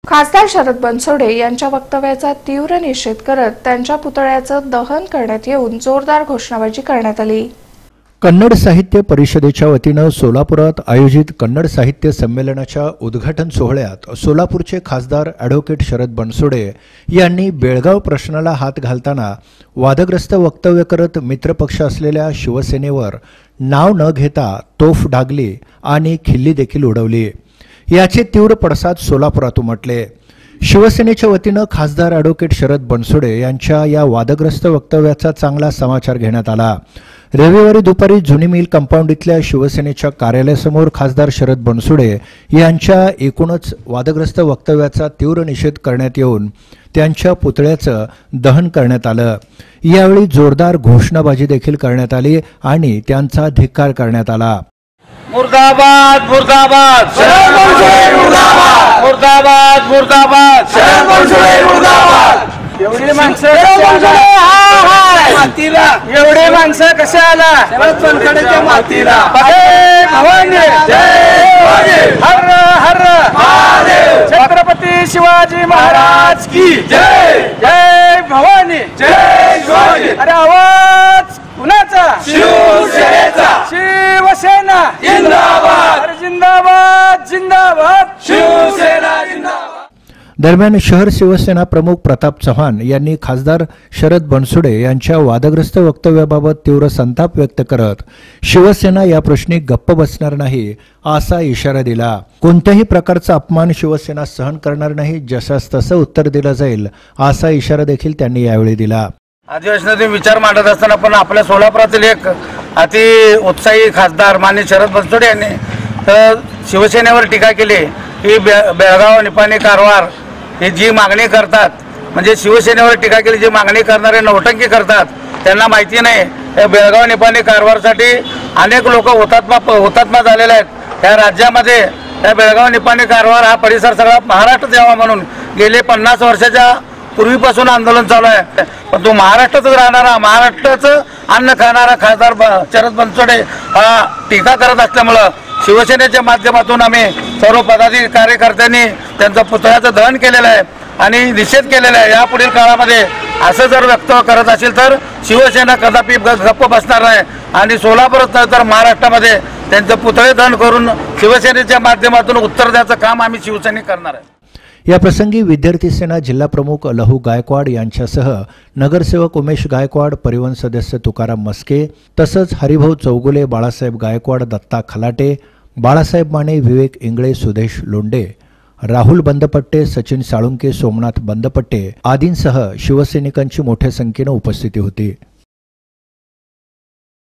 खासदार शरद बनसोडे यांच्या वक्तव्याचा तीव्र निषेध करत त्यांच्या पुतळ्याचं दहन करण्यात येऊन जोरदार घोषणाबाजी करण्यात आली। कन्नड साहित्य परिषदेच्या वतीनं सोलापुरात आयोजित कन्नड साहित्य संमेलनाच्या उद्घाटन सोहळ्यात सोलापूरचे खासदार ॲडव्होकेट शरद बनसोडे यांनी बेळगाव प्रश्नाला हात घालताना वादग्रस्त वक्तव्य करत मित्रपक्ष असलेल्या शिवसेनेवर नाव न घेता तोफ डागली आणि खिल्ली देखील उडवली। याचे तीव्र पडसाद सोलापुरात उमटले। शिवसेनेच्या वतीनं खासदार ॲडव्होकेट शरद बनसोडे यांच्या या वादग्रस्त वक्तव्याचा चांगला समाचार घेण्यात आला। रविवारी दुपारी जुनी मिल कंपाऊंड इथल्या शिवसेनेच्या कार्यालयासमोर खासदार शरद बनसोडे यांच्या एकूणच वादग्रस्त वक्तव्याचा तीव्र निषेध करण्यात येऊन त्यांच्या पुतळ्याचं दहन करण्यात आलं। यावेळी जोरदार घोषणाबाजी देखील करण्यात आली आणि त्यांचा धिक्कार करण्यात आला। मुर्दाबाद मुर्दाबाद शरद बनसोडे मुर्दाबाद मुर्दाबाद मुर्दाबाद शरद बनसोडे मुर्दाबाद। एवढी माणसं कशाला शरद बनसोडेच्या मातीला भवानी जय हर हर महादेव छत्रपती शिवाजी महाराज की जय जय भवानी जय शिवाजी। अरे आवाज कुणाचा? शिवसेनेचा। शिवसेना जिंदाबाद जिंदाबाद जिंदाबाद शिवसेना जिंदाबाद। दरम्यान शहर शिवसेना प्रमुख प्रताप चव्हाण यांनी खासदार शरद बनसोडे यांच्या वादग्रस्त वक्तव्याबाबत तीव्र संताप व्यक्त करत शिवसेना या प्रश्नी गप्प बसणार नाही असा इशारा दिला। कोणत्याही प्रकारचा अपमान शिवसेना सहन करणार नाही, जशास तसं उत्तर दिलं जाईल असा इशारा देखील त्यांनी यावेळी दिला। अधिवेशनातून विचार मांडत असताना पण आपल्या सोलापुरातील एक अति उत्साही खासदार माननीय शरद बनसोडे यांनी शिवसेनेवर टीका केली की बेळगाव निपाणी कारवार ही जी मागणी करतात, म्हणजे शिवसेनेवर टीका केली, जी मागणी करणारे नौटंकी करतात त्यांना माहिती नाही या बेळगाव निपाणी कारवारसाठी अनेक लोक हुतात्मा झालेले आहेत। या राज्यामध्ये या बेळगाव निपाणी कारवार हा परिसर सगळा महाराष्ट्रात यावा म्हणून गेले 50 वर्षाच्या पूर्वीपासून आंदोलन चालू आहे। पण तो महाराष्ट्रातच राहणारा, महाराष्ट्राचं अन्न खाणारा खासदार शरद बनसोडे हा टीका करत असल्यामुळं शिवसेनेच्या माध्यमातून आम्ही सर्व पदाधिकारी कार्यकर्त्यांनी त्यांचं पुतळ्याचं दहन केलेलं आहे आणि निषेध केलेला आहे। यापुढील काळामध्ये असं जर वक्तव्य करत असेल तर शिवसेना कदापि गप्प बसणार नाही आणि सोलापूरात तर महाराष्ट्रामध्ये त्यांचं पुतळे दहन करून शिवसेनेच्या माध्यमातून उत्तर द्यायचं काम आम्ही शिवसैनिक करणार आहे। या प्रसंगी विद्यार्थी सेना जिल्हा प्रमुख लहू गायकवाड यांच्यासह नगरसेवक उमेश गायकवाड, परिवहन सदस्य तुकाराम मस्के, तसंच हरिभाऊ चौगुले, बाळासाहेब गायकवाड, दत्ता खलाटे, बाळासाहेब माने, विवेक इंगळे, सुदेश लोंडे, राहुल बंदपट्टे, सचिन साळुंके, सोमनाथ बंदपट्टे आदींसह शिवसैनिकांची मोठ्या संख्येने उपस्थिती होती।